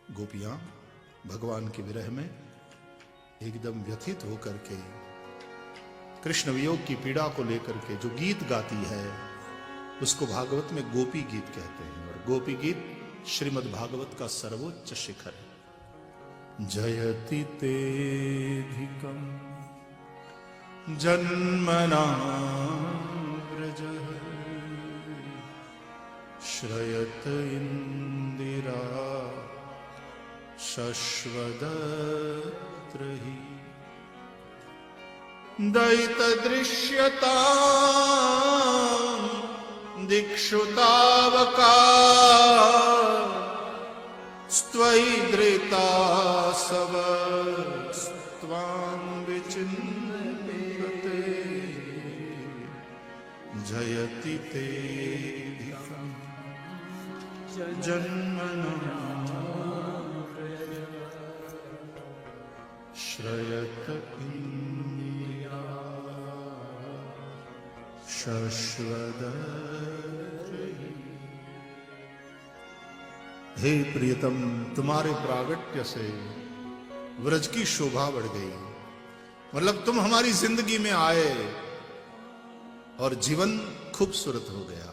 गोपियां भगवान के विरह में एकदम व्यथित होकर के कृष्ण वियोग की पीड़ा को लेकर के जो गीत गाती है उसको भागवत में गोपी गीत कहते हैं। और गोपी गीत श्रीमद् भागवत का सर्वोच्च शिखर है। जयति तेधिकं जन्मना व्रजः श्रयत इंदिरा शश्वदत्र हि दयित दृश्यता दिक्षु तावका स्त्वयि धृता सवस्त्वां विचिन्वते जयति तेधिकं जन्मना श्रयत इंदिरा शश्वदत्र हि। हे प्रियतम, तुम्हारे प्रागट्य से व्रज की शोभा बढ़ गई। मतलब तुम हमारी जिंदगी में आए और जीवन खूबसूरत हो गया।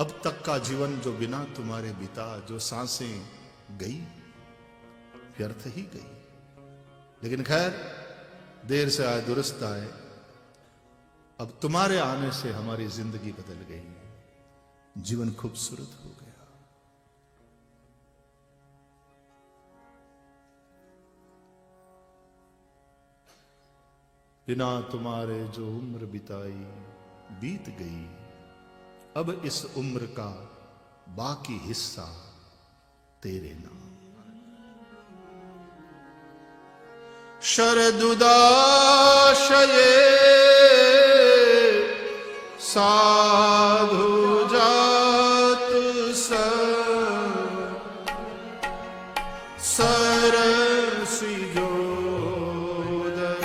अब तक का जीवन जो बिना तुम्हारे बीता, जो सांसें गई व्यर्थ ही गई। लेकिन खैर, देर से आए दुरुस्त आए। अब तुम्हारे आने से हमारी जिंदगी बदल गई, जीवन खूबसूरत हो गया। बिना तुम्हारे जो उम्र बिताई बीत गई, अब इस उम्र का बाकी हिस्सा तेरे नाम। शरदुदाशये साधु जात सरसी जोदर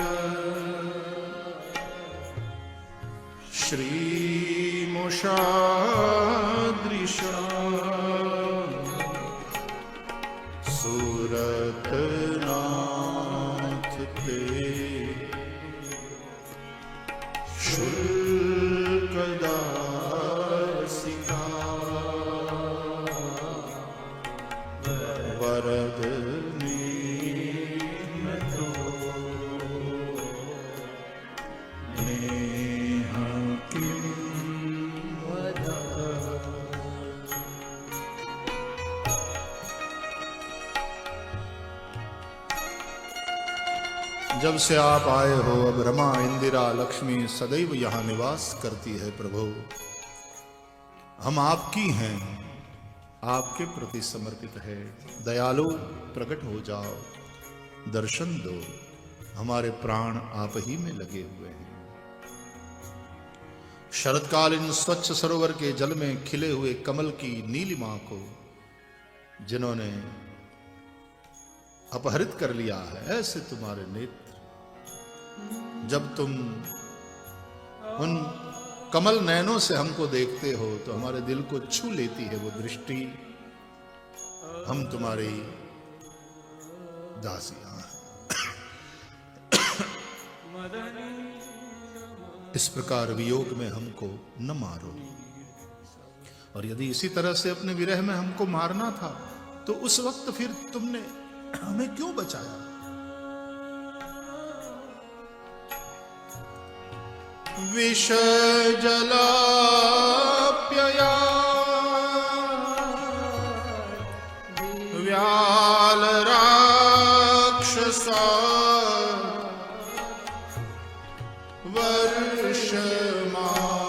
श्रीमुषादृशा सूरत नाथ ते शुल्कदासिका वरद नीमतो नेह किं वदा। जब से आप आए हो, अब रमा इंदिरा लक्ष्मी सदैव यहां निवास करती है। प्रभु, हम आपकी हैं, आपके प्रति समर्पित है। दयालु प्रकट हो जाओ, दर्शन दो। हमारे प्राण आप ही में लगे हुए हैं। शरतकालीन स्वच्छ सरोवर के जल में खिले हुए कमल की नीलिमा को जिन्होंने अपहरित कर लिया है, ऐसे तुम्हारे नेत्र जब तुम उन कमल नयनों से हमको देखते हो तो हमारे दिल को छू लेती है वो दृष्टि। हम तुम्हारी दासियां हैं। इस प्रकार वियोग में हमको न मारो। और यदि इसी तरह से अपने विरह में हमको मारना था तो उस वक्त फिर तुमने हमें क्यों बचाया? विष जलाप्यया व्याल राक्षसा वर्ष मारुता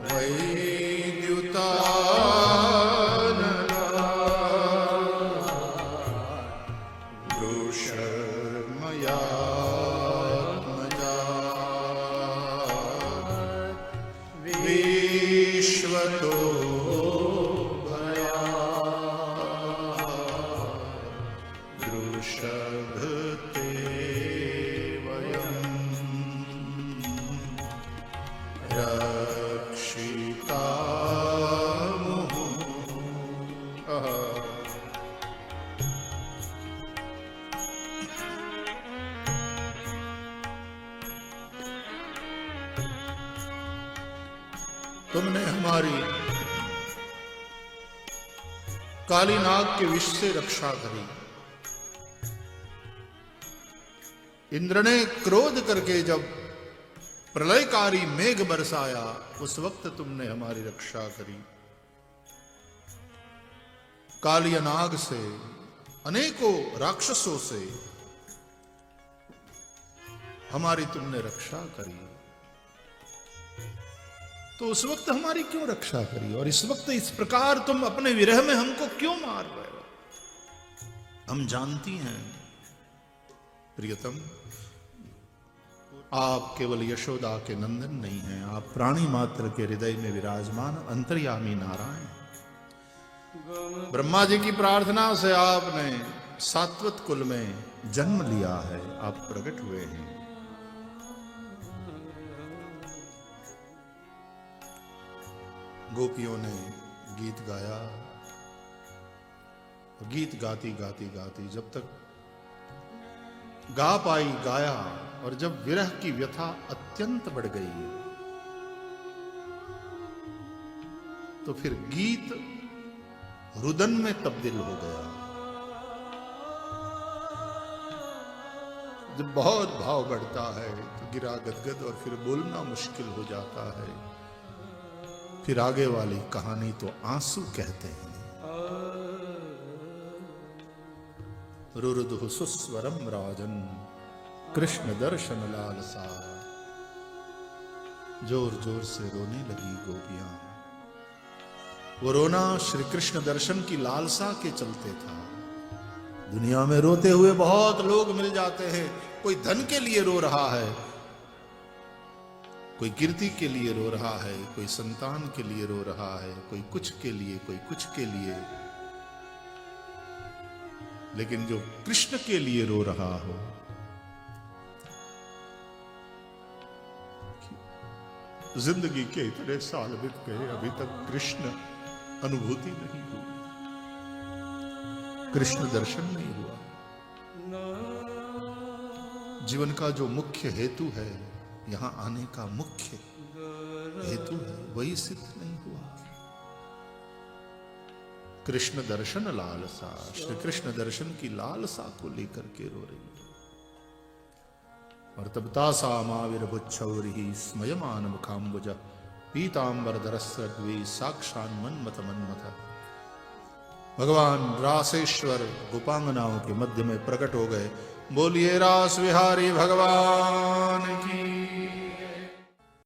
वैद्युता विश्वतो भया दृषभते वयं रक्षिता तुमने हमारी काली नाग के विष से रक्षा करी। इंद्र ने क्रोध करके जब प्रलयकारी मेघ बरसाया, उस वक्त तुमने हमारी रक्षा करी। काली नाग से, अनेकों राक्षसों से हमारी तुमने रक्षा करी। तो उस वक्त हमारी क्यों रक्षा करी, और इस वक्त इस प्रकार तुम अपने विरह में हमको क्यों मार रहे हो? हम जानती हैं प्रियतम, आप केवल यशोदा के नंदन नहीं हैं, आप प्राणी मात्र के हृदय में विराजमान अंतर्यामी नारायण। ब्रह्मा जी की प्रार्थना से आपने सात्वत कुल में जन्म लिया है, आप प्रकट हुए हैं। गोपियों ने गीत गाया, गीत गाती गाती गाती जब तक गा पाई गाया, और जब विरह की व्यथा अत्यंत बढ़ गई तो फिर गीत रुदन में तब्दील हो गया। जब बहुत भाव बढ़ता है तो गिरा गदगद और फिर बोलना मुश्किल हो जाता है। फिर आगे वाली कहानी तो आंसू कहते हैं। रुरुदुः सुस्वरम राजन कृष्ण दर्शन लालसा। जोर जोर से रोने लगी गोपियां। वो रोना श्री कृष्ण दर्शन की लालसा के चलते था। दुनिया में रोते हुए बहुत लोग मिल जाते हैं। कोई धन के लिए रो रहा है, कोई कीर्ति के लिए रो रहा है, कोई संतान के लिए रो रहा है, कोई कुछ के लिए, कोई कुछ के लिए। लेकिन जो कृष्ण के लिए रो रहा हो, जिंदगी के इतने साल बीत गए, अभी तक कृष्ण अनुभूति नहीं हुई, कृष्ण दर्शन नहीं हुआ। जीवन का जो मुख्य हेतु है, यहां आने का मुख्य हेतु है, वही सिद्ध नहीं हुआ। कृष्ण दर्शन लालसा, श्री कृष्ण दर्शन की लालसा को लेकर के रो रही है। और तब तासा माविर्भुच्छौरिः स्मयमान मुखाम्बुज पीतांबरधरस्रग्वी साक्षान्मन्मथ मन्मथ। भगवान रासेश्वर गोपांगनाओं के मध्य में प्रकट हो गए। बोलिए रास विहारी भगवान की।